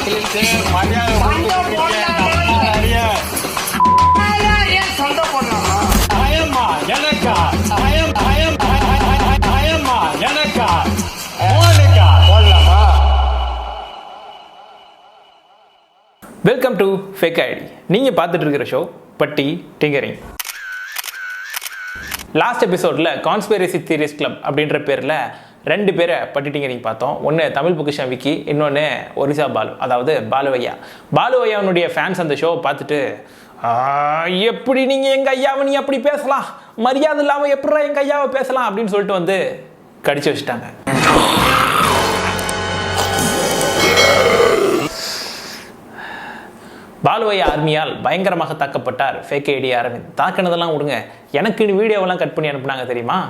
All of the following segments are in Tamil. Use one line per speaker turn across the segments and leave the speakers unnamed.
Welcome to fake ID. நீங்கள் பார்த்துட்டு இருக்கிற ஷோ பட்டி டிங்கரிங். லாஸ்ட் எபிசோடில் கான்ஸ்பிரசி தியரிஸ் கிளப் அப்படின்ற பேரில் 2 பேரை பட்டி டிங்கரிங் பார்த்தோம். ஒன்று தமிழ் பொக்கிஷன் விக்கி, இன்னொன்று ஒரிசா பாலு, அதாவது பாலுவையா. பாலுவையாவுடைய ஃபேன்ஸ் அந்த ஷோவை பார்த்துட்டு, எப்படி நீங்கள் எங்கள் ஐயாவை நீ அப்படி பேசலாம், மரியாதை இல்லாமல் எப்படா எங்கள் ஐயாவை பேசலாம் அப்படின்னு சொல்லிட்டு வந்து கடிச்சு வச்சுட்டாங்க. பாலுவையா ஆர்மியால் பயங்கரமாக தாக்கப்பட்டார் ஃபேக் ஐடி அரவிந்த். தாக்கினதெல்லாம் விடுங்க, எனக்கு வீடியோவெல்லாம் கட் பண்ணி அனுப்புனாங்க தெரியுமா?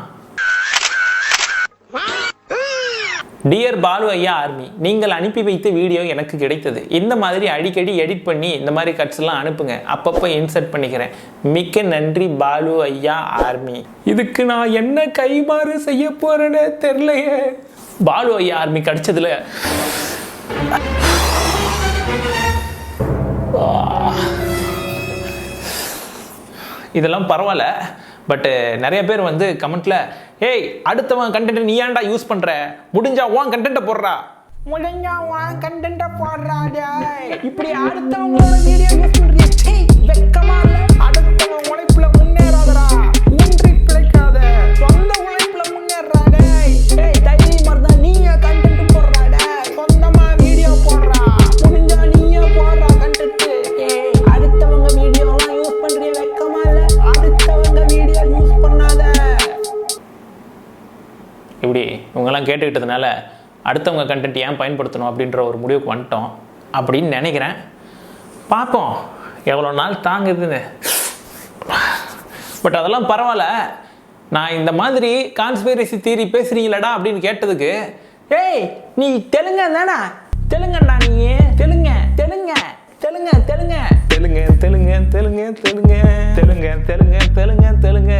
டியர் பாலுவையா ஆர்மி, நீங்கள் அனுப்பி வைத்த வீடியோ எனக்கு கிடைத்தது. இந்த மாதிரி அடிக்கடி எடிட் பண்ணி இந்த மாதிரி கட்ஸ் எல்லாம் அனுப்புங்க, அப்பப்போ இன்சர்ட் பண்ணிக்கிறேன். மிக்க நன்றி பாலுவையா ஆர்மி. இதுக்கு நான் என்ன கைமாறு செய்ய போறேன்னு தெரியலையே. பாலுவையா ஆர்மி கடிச்சதுல இதெல்லாம் பரவாயில்ல. பட் நிறைய பேர் வந்து கமெண்ட்ல, ஏய் அடுத்தவன் கண்டென்ட் நீ ஏன்டா யூஸ் பண்ற, முடிஞ்சா உன் கண்டென்ட்டை போடுறா, முடிஞ்சா உன் கண்டென்ட்டை போடுறா, இப்படி அடுத்தவங்களோட வீடியோ யூஸ் பண்றியே, வெக்கமா இல்ல? அடுத்தவன் உழைப்புல முன்னேறாதடா, ஊன்றி பிழைக்காத, சொந்த உழைப்புல முன்னேறா. டேய் தைரியமா இருந்தா நீயே கண்டென்ட் போடுறா, சொந்தமா வீடியோ போடுறா, முடிஞ்சா நீயே போடுறா கண்டென்ட். அடுத்தவங்க வீடியோலாம் யூஸ் பண்றியே, வெக்கமா இல்ல? அடுத்தவங்க வீடியோ யூஸ் பண்ணாத. இப்படி இவங்கெல்லாம் கேட்டுக்கிட்டதுனால அடுத்தவங்க கண்டென்ட் ஏன் பயன்படுத்தணும் அப்படின்ற ஒரு முடிவுக்கு வந்துட்டோம் அப்படின்னு நினைக்கிறேன். பார்ப்போம் எவ்வளோ நாள் தாங்குதுன்னு. பட் அதெல்லாம் பரவாயில்ல. நான் இந்த மாதிரி கான்ஸ்பிரசி தியரி பேசுறீங்களடா அப்படின்னு கேட்டதுக்கு, ஏய் நீ தெலுங்கன் தானே, தெலுங்கண்டா நீ, தெலுங்க தெலுங்க தெலுங்க தெலுங்க தெலுங்க தெலுங்க தெலுங்க தெலுங்க தெலுங்க தெலுங்க தெலுங்க தெலுங்க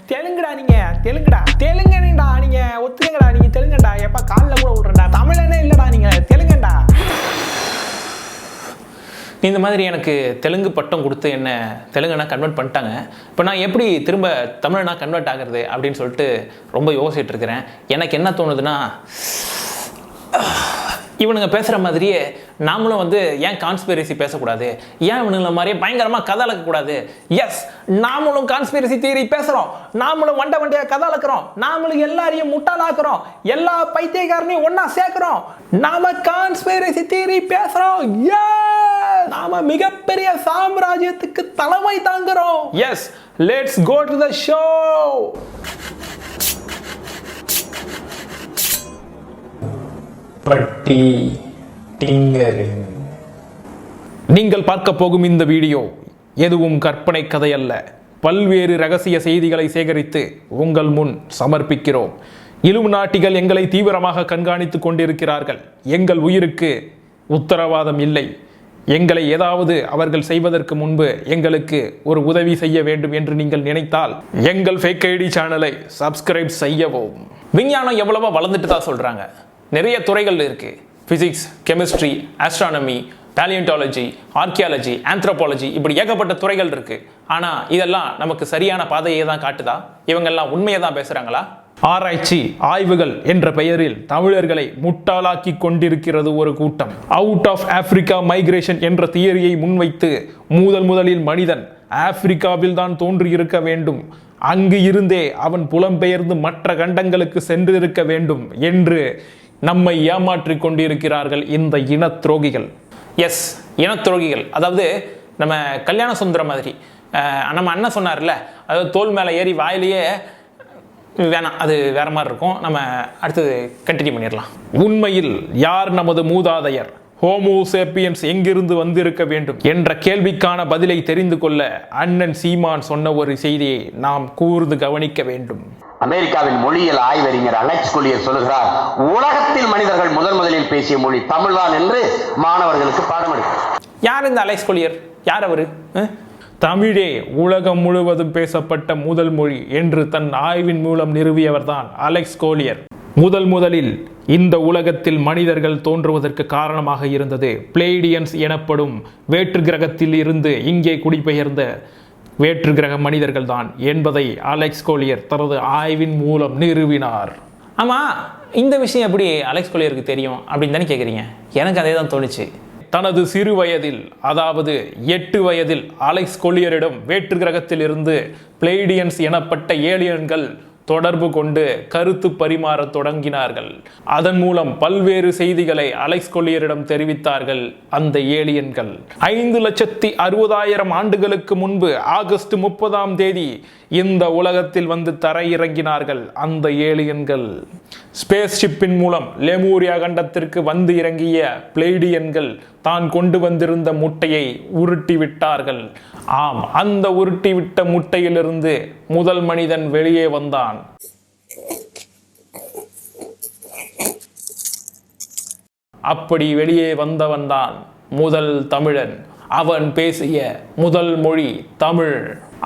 தெலுங்குடா, நீங்க தெலுங்குடா, தெலுங்கடா, நீங்க ஒத்துக்கடா, நீங்க தெலுங்கடா, எப்ப காலில் கூட விடுறா, தமிழனே இல்லடா, நீங்க தெலுங்கண்டா. இந்த மாதிரி எனக்கு தெலுங்கு பட்டம் கொடுத்து என்ன தெலுங்குனா கன்வெர்ட் பண்ணிட்டாங்க. இப்போ நான் எப்படி திரும்ப தமிழனா கன்வெர்ட் ஆகிறது அப்படின்னு சொல்லிட்டு ரொம்ப யோசிச்சுட்டு இருக்கிறேன். எனக்கு என்ன தோணுதுன்னா, இவனுங்க பேசுகிற மாதிரியே நாமளும் வந்து ஏன் கான்ஸ்பிரசி பேசக்கூடாது, ஏன் இவனுங்களை மாதிரியே பயங்கரமாக கதை அளக்கக்கூடாது. எஸ், நாமளும் கான்ஸ்பிரசி தியரி பேசுகிறோம், நாமளும் வண்டையாக கதை அளக்கிறோம், நாமளும் எல்லாரையும் முட்டாளாக்குறோம், எல்லா பைத்தியக்காரனையும் ஒன்றா சேர்க்குறோம், நாம கான்ஸ்பிரசி தியரி பேசுகிறோம், நாம மிகப்பெரிய சாம்ராஜ்யத்துக்கு தலைமை தாங்குறோம். Yes, let's go to the show. பட்டி டிங்கரிங். நீங்கள் பார்க்க போகும் இந்த வீடியோ எதுவும் கற்பனை கதை அல்ல. பல்வேறு ரகசிய செய்திகளை சேகரித்து உங்கள் முன் சமர்ப்பிக்கிறோம். இலுமினாட்டிகள் எங்களை தீவிரமாக கண்காணித்துக் கொண்டிருக்கிறார்கள். எங்கள் உயிருக்கு உத்தரவாதம் இல்லை. எங்களை ஏதாவது அவர்கள் செய்வதற்கு முன்பு எங்களுக்கு ஒரு உதவி செய்ய வேண்டும் என்று நீங்கள் நினைத்தால் எங்கள் ஃபேக் ஐடி சேனலை சப்ஸ்கிரைப் செய்யவும். விஞ்ஞானம் எவ்வளவோ வளர்ந்துட்டு தான் சொல்றாங்க. நிறைய துறைகள் இருக்கு. Physics, chemistry, astronomy, palaeontology, archaeology, anthropology, இப்படி ஏகப்பட்ட துறைகள் இருக்கு. ஆனா இதெல்லாம் நமக்கு சரியான பாதையை தான் காட்டுதா? இவங்கெல்லாம் உண்மையை தான் பேசுறாங்களா? ஆராய்ச்சி, ஆய்வுகள் என்ற பெயரில் தமிழர்களை முட்டாளாக்கி கொண்டிருக்கிறது ஒரு கூட்டம். அவுட் ஆஃப் ஆப்பிரிக்கா மைக்ரேஷன் என்ற தியரியை முன்வைத்து முதலில் மனிதன் ஆப்பிரிக்காவில் தான் தோன்றியிருக்க வேண்டும், அங்கு இருந்தே அவன் புலம்பெயர்ந்து மற்ற கண்டங்களுக்கு சென்றிருக்க வேண்டும் என்று நம்மை ஏமாற்றிக் கொண்டிருக்கிறார்கள் இந்த இன துரோகிகள். எஸ், இன துரோகிகள். அதாவது நம்ம கல்யாண சுந்தரம் மாதிரி நம்ம அண்ணன் சொன்னார்ல, அதாவது தோல் மேலே ஏறி வாயிலேயே வேணாம், அது வேற மாதிரி இருக்கும். நம்ம அடுத்தது கண்டினியூ பண்ணிடலாம். உண்மையில் யார் நமது மூதாதையர், ஹோமோசேப்பியன்ஸ் எங்கிருந்து வந்திருக்க வேண்டும் என்ற கேள்விக்கான பதிலை தெரிந்து கொள்ள அண்ணன் சீமான் சொன்ன ஒரு செய்தியை நாம் கூர்ந்து கவனிக்க வேண்டும்.
அமெரிக்காவின் மொழியியல் ஆய்வறிஞர் அலெக்ஸ் கொலியர் சொல்கிறார், உலகத்தில் மனிதர்கள் முதலில் பேசிய மொழி தமிழ்தான் என்று மாணவர்களுக்கு பாடம் எடுக்கிறார்.
யார் இந்த அலெக்ஸ் கொலியர்? யார் அவரு? தமிழே உலகம் முழுவதும் பேசப்பட்ட முதல் மொழி என்று தன் ஆய்வின் மூலம் நிறுவியவர் தான் அலெக்ஸ் கோலியர். முதலில் இந்த உலகத்தில் மனிதர்கள் தோன்றுவதற்கு காரணமாக இருந்தது பிளேடியன்ஸ் எனப்படும் வேற்று கிரகத்தில் இருந்து இங்கே குடிபெயர்ந்த வேற்று கிரக மனிதர்கள் தான் என்பதை அலெக்ஸ் கோலியர் தனது ஆய்வின் மூலம் நிறுவினார்.
ஆமாம், இந்த விஷயம் எப்படி அலெக்ஸ் கோலியருக்கு தெரியும் அப்படின்னு தானே கேட்குறீங்க? எனக்கு அதே தான் தோணுச்சு.
தனது சிறு வயதில், அதாவது 8 வயதில் அலெக்ஸ் கோலியரிடம் வேற்று கிரகத்தில் இருந்து பிளேடியன்ஸ் எனப்பட்ட ஏலியன்கள் தொடர்பு கொண்டு கருத்து பரிமாற தொடங்கினார்கள். அதன் மூலம் பல்வேறு செய்திகளை அலெக்ஸ் கோலியரிடம் தெரிவித்தார்கள் அந்த ஏலியன்கள். 5,60,000 ஆண்டுகளுக்கு முன்பு ஆகஸ்ட் 30ஆம் தேதி இந்த உலகத்தில் வந்து தரையிறங்கினார்கள் அந்த ஏலியன்கள். ஸ்பேஸ் ஷிப்பின் மூலம் லெமூரியா கண்டத்திற்கு வந்து இறங்கிய பிளேடியன்கள் தான் கொண்டு வந்திருந்த முட்டையை உருட்டி விட்டார்கள். ஆம், அந்த உருட்டிவிட்ட முட்டையிலிருந்து முதல் மனிதன் வெளியே வந்தான். அப்படி வெளியே வந்தவன்தான் முதல் தமிழன். அவன் பேசிய முதல் மொழி தமிழ்.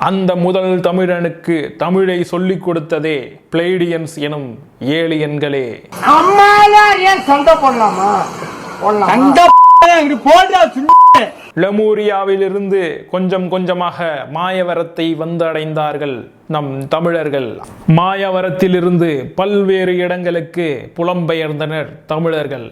அந்த முதல் தமிழனுக்கு தமிழை சொல்லிக் கொடுத்ததே பிளேடியன்ஸ் எனும் ஏலியன்களே. லெமூரியாவிலிருந்து கொஞ்சம் கொஞ்சமாக மாயவரத்தை வந்தடைந்தார்கள் நம் தமிழர்கள். மாயவரத்திலிருந்து பல்வேறு இடங்களுக்கு புலம்பெயர்ந்தனர் தமிழர்கள்.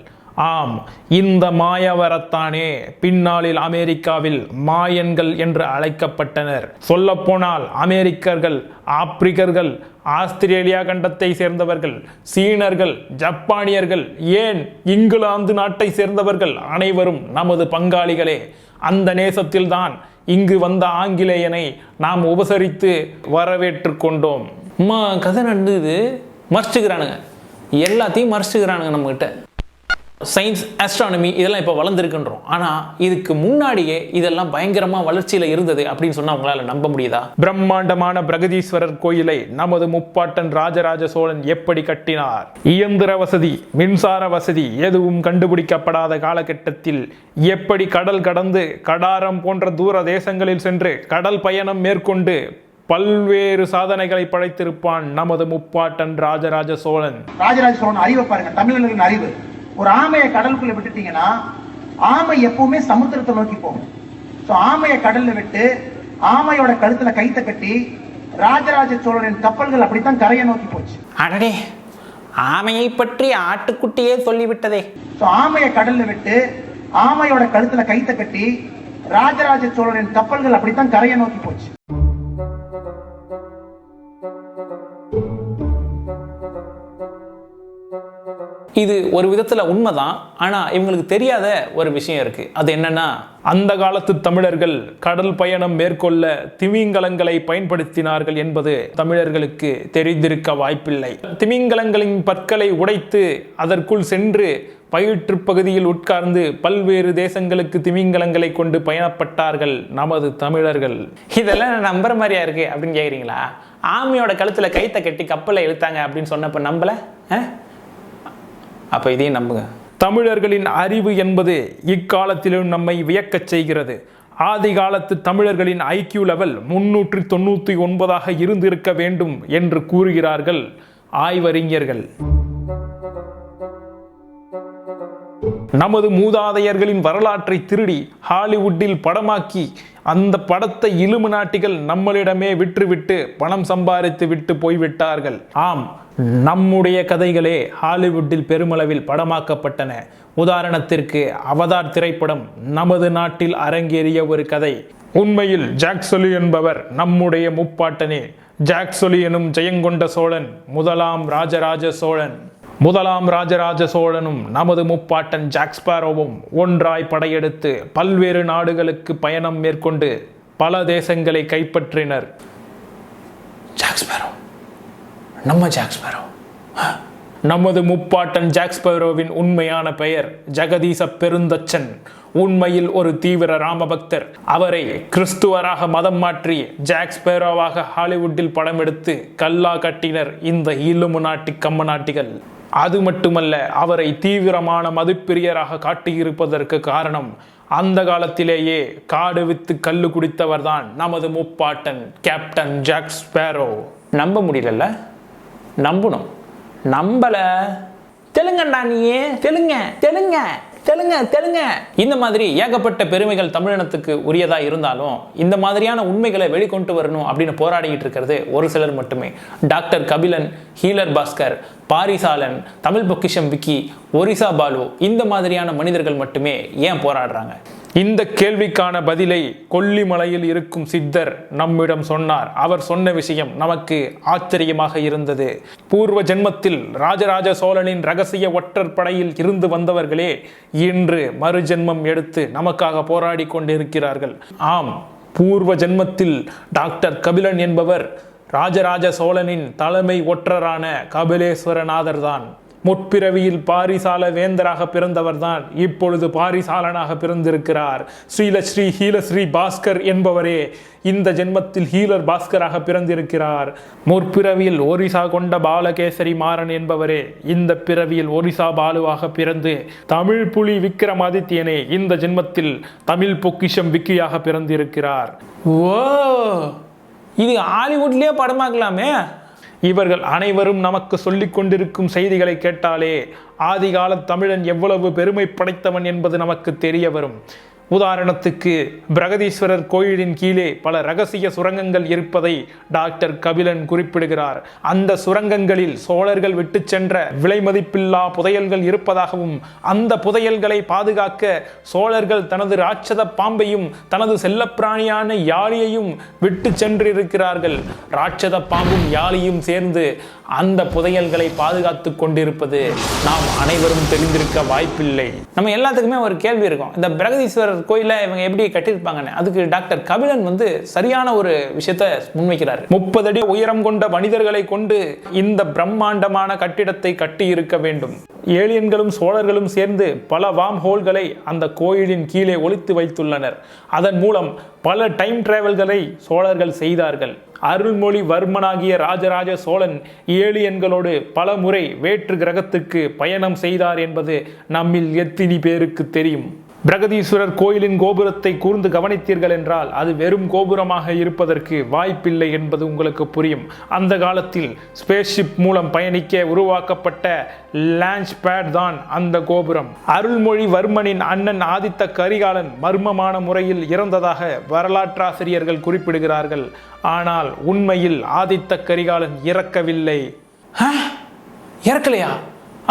ஆம், இந்த மாயவரத்தானே பின்னாளில் அமெரிக்காவில் மாயன்கள் என்று அழைக்கப்பட்டனர். சொல்லப்போனால் அமெரிக்கர்கள், ஆப்பிரிக்கர்கள், ஆஸ்திரேலியா கண்டத்தை சேர்ந்தவர்கள், சீனர்கள், ஜப்பானியர்கள், ஏன் இங்கிலாந்து நாட்டை சேர்ந்தவர்கள் அனைவரும் நமது பங்காளிகளே. அந்த நேசத்தில்தான் இங்கு வந்த ஆங்கிலேயனை நாம் உபசரித்து வரவேற்று கொண்டோம்.
அம்மா, கதை நடந்தது மறைச்சுக்கிறானுங்க, எல்லாத்தையும் மறைச்சுக்கிறானுங்க நம்மகிட்ட. சயின்ஸ், ஆஸ்ட்ரானமி இதெல்லாம் இப்போ வளர்ந்துருக்குன்றோம். ஆனால் இதுக்கு முன்னாடியே இதெல்லாம் பயங்கரமாக வளர்ச்சியில் இருந்தது அப்படின்னு சொன்னால் அவங்களால நம்ப முடியுதா?
பிரம்மாண்டமான பிரகதீஸ்வரர் கோயிலை நமது முப்பாட்டன் ராஜராஜ சோழன் எப்படி கட்டினார்? இயந்திர வசதி, மின்சார வசதி எதுவும் கண்டுபிடிக்கப்படாத காலகட்டத்தில் எப்படி கடல் கடந்து கடாரம் போன்ற தூர தேசங்களில் சென்று கடல் பயணம் மேற்கொண்டு பல்வேறு சாதனைகளை படைத்திருப்பான் நமது முப்பாட்டன் ராஜராஜ சோழன்.
ராஜராஜ சோழன் அறிவை பாருங்க, தமிழர்களின் அறிவு. ஒரு ஆமையை கடலுக்குள்ள விட்டுட்டீங்கன்னா ஆமை எப்பவுமே சமுத்திரத்தை நோக்கி போகும். ஆமையை கடல்ல விட்டு ஆமையோட கழுத்துல கைத்த கட்டி ராஜராஜ சோழனின் கப்பல்கள் அப்படித்தான் கரையை நோக்கி போச்சு.
அடடே, ஆமையை பற்றி ஆட்டுக்குட்டியே சொல்லிவிட்டதே.
ஆமையை கடல்ல விட்டு ஆமையோட கழுத்துல கைத்த கட்டி ராஜராஜ சோழனின் கப்பல்கள் அப்படித்தான் கரையை நோக்கி போச்சு.
இது ஒரு விதத்துல உண்மைதான். ஆனா இவங்களுக்கு தெரியாத ஒரு விஷயம் இருக்கு. அது என்னன்னா,
அந்த காலத்து தமிழர்கள் கடல் பயணம் மேற்கொள்ள திமிங்கலங்களை பயன்படுத்தினார்கள் என்பது தமிழர்களுக்கு தெரிந்திருக்க வாய்ப்பில்லை. திமிங்கலங்களின் பற்களை உடைத்து அதற்குள் சென்று பயிற்று பகுதியில் உட்கார்ந்து பல்வேறு தேசங்களுக்கு திமிங்கலங்களை கொண்டு பயணப்பட்டார்கள் நமது தமிழர்கள்.
இதெல்லாம் நம்புற மாதிரியா இருக்கு அப்படின்னு கேக்குறீங்களா? ஆமையோட கழுத்துல கைத்த கட்டி கப்பலை இழுத்தாங்க அப்படின்னு சொன்னப்ப நம்பல, அப்ப இதையும் நம்புங்க.
தமிழர்களின் அறிவு என்பது இக்காலத்திலும் நம்மை வியக்கச் செய்கிறது. ஆதி காலத்து தமிழர்களின் IQ லெவல் 399 இருந்திருக்க வேண்டும் என்று கூறுகிறார்கள் ஆய்வறிஞர்கள். நமது மூதாதையர்களின் வரலாற்றை திருடி ஹாலிவுட்டில் படமாக்கி அந்த படத்தை இலுமினாட்டிகள் நம்மளிடமே விற்றுவிட்டு பணம் சம்பாதித்து விட்டு போய்விட்டார்கள். ஆம், நம்முடைய கதைகளே ஹாலிவுட்டில் பெருமளவில் படமாக்கப்பட்டன. உதாரணத்திற்கு அவதார் திரைப்படம் நமது நாட்டில் அரங்கேறிய ஒரு கதை. உண்மையில் ஜாக் சொலி என்பவர் நம்முடைய முப்பாட்டனே. ஜாக் சொலி எனும் ஜெயங்கொண்ட சோழன் முதலாம் ராஜராஜ சோழன். முதலாம் ராஜராஜ சோழனும் நமது முப்பாட்டன் ஜாக் ஸ்பேரோவும் ஒன்றாய் படையெடுத்து பல்வேறு நாடுகளுக்கு பயணம் மேற்கொண்டு பல தேசங்களை கைப்பற்றினர்.
ஜாக் ஸ்பேரோ, நம்ம ஜாக் ஸ்பேரோ.
நமது முப்பாட்டன் ஜாக் ஸ்பேரோவின் உண்மையான பெயர் ஜெகதீச பெருந்தச்சன். உண்மையில் ஒரு தீவிர ராமபக்தர். அவரை கிறிஸ்துவராக மதம் மாற்றி ஜாக் ஸ்பேரோவாக ஹாலிவுட்டில் படம் எடுத்து கல்லா கட்டினர் இந்த இலுமினாட்டி கம்மநாட்டிகள். அது மட்டுமல்ல, அவரை தீவிரமான மதுப்பிரியராக காட்டியிருப்பதற்கு காரணம் அந்த காலத்திலேயே காடு வித்து கல்லு குடித்தவர்தான் நமது முப்பாட்டன் கேப்டன் ஜாக் ஸ்பேரோ.
நம்ப முடியல, நம்பணும். நம்பல, தெலுங்கண்டா நீயே, தெலுங்க தெலுங்க தெலுங்க தெலுங்க. இந்த மாதிரி ஏகப்பட்ட பெருமைகள் தமிழினத்துக்கு உரியதா இருந்தாலும் இந்த மாதிரியான உண்மைகளை வெளிக்கொண்டு வரணும் அப்படின்னு போராடிக்கிட்டு இருக்கிறது ஒரு சிலர் மட்டுமே. டாக்டர் கபிலன், ஹீலர் பாஸ்கர், பாரிசாலன், தமிழ் பொக்கிஷம் விக்கி, ஒரிசா பாலு, இந்த மாதிரியான மனிதர்கள் மட்டுமே ஏன் போராடுறாங்க?
இந்த கேள்விக்கான பதிலை கொல்லிமலையில் இருக்கும் சித்தர் நம்மிடம் சொன்னார். அவர் சொன்ன விஷயம் நமக்கு ஆச்சரியமாக இருந்தது. பூர்வ ஜென்மத்தில் ராஜராஜ சோழனின் ரகசிய ஒற்றர் படையில் இருந்து வந்தவர்களே இன்று மறுஜென்மம் எடுத்து நமக்காக போராடி கொண்டிருக்கிறார்கள். ஆம், பூர்வ ஜென்மத்தில் டாக்டர் கபிலன் என்பவர் ராஜராஜ சோழனின் தலைமை ஒற்றரான கபிலேஸ்வரநாதர் தான். முற்பிறவியில் பாரிசால வேந்தராக பிறந்தவர்தான் இப்பொழுது பாரிசாலனாக பிறந்திருக்கிறார். ஸ்ரீலஸ்ரீ ஹீலஸ்ரீ பாஸ்கர் என்பவரே இந்த ஜென்மத்தில் ஹீலர் பாஸ்கராக பிறந்திருக்கிறார். முற்பிறவியில் ஒரிசா கொண்ட பாலகேசரி மாறன் என்பவரே இந்த பிறவியில் ஒரிசா பாலுவாக பிறந்து தமிழ் புலி விக்ரமாதித்யனே இந்த ஜென்மத்தில் தமிழ் பொக்கிஷம் விக்கியாக பிறந்திருக்கிறார்.
ஓ, இது ஹாலிவுட்லயே படமாக்கலாமே.
இவர்கள் அனைவரும் நமக்கு சொல்லிக் கொண்டிருக்கும் செய்திகளை கேட்டாலே ஆதிகால தமிழன் எவ்வளவு பெருமை படைத்தவன் என்பது நமக்கு தெரிய வரும். உதாரணத்துக்கு பிரகதீஸ்வரர் கோயிலின் கீழே பல ரகசிய சுரங்கங்கள் இருப்பதை டாக்டர் கபிலன் குறிப்பிடுகிறார். அந்த சுரங்கங்களில் சோழர்கள் விட்டு சென்ற விலைமதிப்பில்லா புதையல்கள் இருப்பதாகவும் அந்த புதையல்களை பாதுகாக்க சோழர்கள் தனது ராட்சத பாம்பையும் தனது செல்லப்பிராணியான யாழியையும் விட்டு சென்றிருக்கிறார்கள். ராட்சத பாம்பும் யாழியும் சேர்ந்து அந்த புதையல்களை பாதுகாத்து கொண்டிருப்பது நாம் அனைவரும் தெரிந்திருக்க வாய்ப்பில்லை.
நம்ம எல்லாத்துக்குமே ஒரு கேள்வி இருக்கும், இந்த பிரகதீஸ்வரர் கோயிலை இவங்க எப்படி கட்டியிருப்பாங்கன்னு. அதுக்கு டாக்டர் கபிலன் சரியான ஒரு விஷயத்தை முன்வைக்கிறார்.
30 அடி உயரம் கொண்ட மனிதர்களை கொண்டு இந்த பிரம்மாண்டமான கட்டிடத்தை கட்டி இருக்க வேண்டும். ஏலியன்களும் சோழர்களும் சேர்ந்து பல வார்ம் ஹோல்களை அந்த கோயிலின் கீழே ஒளித்து வைத்துள்ளனர். அதன் மூலம் பல டைம் டிராவல்களை சோழர்கள் செய்தார்கள். அருள்மொழி வர்மனாகிய ராஜராஜ சோழன் ஏலியன்களோடு பல முறை வேற்று கிரகத்துக்கு பயணம் செய்தார் என்பது நம்மில் எத்தனை பேருக்கு தெரியும்? பிரகதீஸ்வரர் கோயிலின் கோபுரத்தை கூர்ந்து கவனித்தீர்கள் என்றால் அது வெறும் கோபுரமாக இருப்பதற்கு வாய்ப்பில்லை என்பது உங்களுக்கு புரியும். அந்த காலத்தில் ஸ்பேஸ்ஷிப் மூலம் பயணிக்க உருவாக்கப்பட்ட லான்ச் பேட் தான் அந்த கோபுரம். அருள்மொழி வர்மனின் அண்ணன் ஆதித்த கரிகாலன் மர்மமான முறையில் இறந்ததாக வரலாற்றாசிரியர்கள் குறிப்பிடுகிறார்கள். ஆனால் உண்மையில் ஆதித்த கரிகாலன் இறக்கவில்லை.
இறக்கலையா?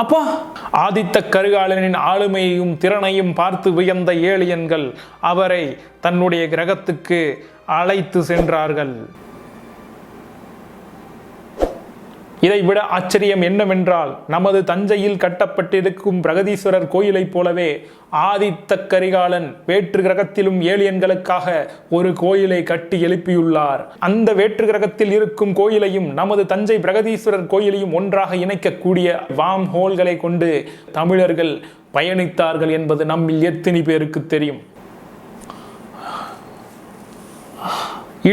அப்போ
ஆதித்த கரிகாலனின் ஆளுமையையும் திறனையும் பார்த்து வியந்த ஏலியன்கள் அவரை தன்னுடைய கிரகத்துக்கு அழைத்து சென்றார்கள். இதைவிட ஆச்சரியம் என்னவென்றால் நமது தஞ்சையில் கட்டப்பட்டிருக்கும் பிரகதீஸ்வரர் கோயிலைப் போலவே ஆதித்த கரிகாலன் வேற்று கிரகத்திலும் ஏலியன்களுக்காக ஒரு கோயிலை கட்டி எழுப்பியுள்ளார். அந்த வேற்று கிரகத்தில் இருக்கும் கோயிலையும் நமது தஞ்சை பிரகதீஸ்வரர் கோயிலையும் ஒன்றாக இணைக்கக்கூடிய வார்ம் ஹோல்களை கொண்டு தமிழர்கள் பயணித்தார்கள் என்பது நம்மில் எத்தனை பேருக்கு தெரியும்?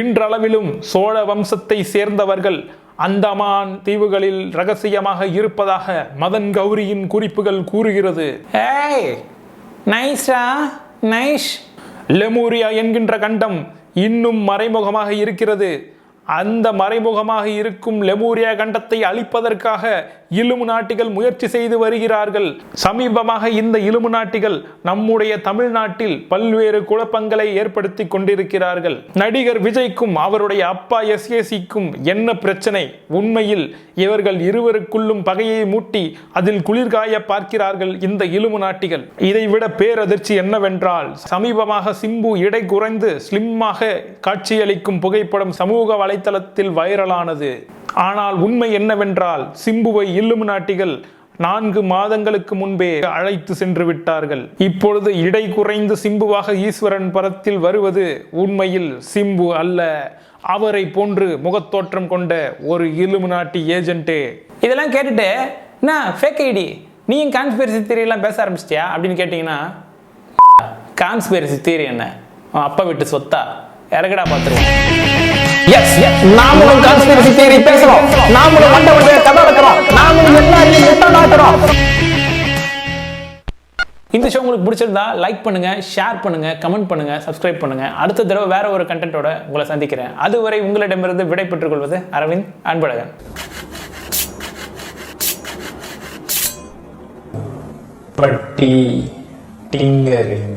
இன்றளவிலும் சோழ வம்சத்தை சேர்ந்தவர்கள் அந்தமான் தீவுகளில் ரகசியமாக இருப்பதாக மதன் கௌரியின் குறிப்புகள் கூறுகிறது. லெமூரியா என்கின்ற கண்டம் இன்னும் மறைமுகமாக இருக்கிறது. அந்த மறைமுகமாக இருக்கும் லெமூரியா கண்டத்தை அழிப்பதற்காக இலுமினாட்டிகள் முயற்சி செய்து வருகிறார்கள். சமீபமாக இந்த இலுமினாட்டிகள் நம்முடைய தமிழ்நாட்டில் பல்வேறு குழப்பங்களை ஏற்படுத்தி கொண்டிருக்கிறார்கள். நடிகர் விஜய்க்கும் அவருடைய அப்பா SACக்கும் என்ன பிரச்சனை? உண்மையில் இவர்கள் இருவருக்குள்ளும் பகையை மூட்டி அதில் குளிர்காய பார்க்கிறார்கள் இந்த இலுமினாட்டிகள். இதைவிட பேரதிர்ச்சி என்னவென்றால் சமீபமாக சிம்பு எடை குறைந்து ஸ்லிம்மாக காட்சியளிக்கும் புகைப்படம் சமூக வலைத்தளத்தில் வைரலானது. ஆனால் உண்மை என்னவென்றால் சிம்புவை இல்லுமினாட்டிகள் 4 மாதங்களுக்கு முன்பே அழைத்து சென்று விட்டார்கள். இப்பொழுது இடை குறைந்து சிம்புவாக ஈஸ்வரன் படத்தில் வருவது உண்மையில் சிம்பு அல்ல, அவரை போன்று முகத்தோற்றம் கொண்ட ஒரு இல்லுமினாட்டி ஏஜென்ட்டே.
இதெல்லாம் கேட்டுட்டு என்ன ஃபேக் ஐடி, நீயும் கான்ஸ்பிரசி தியரி எல்லாம் பேச ஆரம்பிச்சிட்டியா அப்படின்னு கேட்டீங்கன்னா, கான்ஸ்பிரசி தியரி என்ன அப்பா விட்டு சொத்தா? இறங்கடா பார்த்துருவோம். நாமளும் கான்ஸ்பிரசி தியரி பேசுறோம், நாமளும் மண்டபத்தை கதை வைக்கிறோம், நாமளும் எல்லாரையும் முட்டாளாக்குறோம். இந்த ஷோ உங்களுக்கு பிடிச்சிருந்தா லைக் பண்ணுங்க, ஷேர் பண்ணுங்க, கமெண்ட் பண்ணுங்க, சப்ஸ்கிரைப் பண்ணுங்க. அடுத்த தடவை வேற ஒரு கண்டென்ட்டோட உங்களை சந்திக்கிறேன். அதுவரை உங்களிடமிருந்து விடை பெற்றுக் கொள்வது அரவிந்த் அன்பழகன்.
பட்டி டிங்கரிங்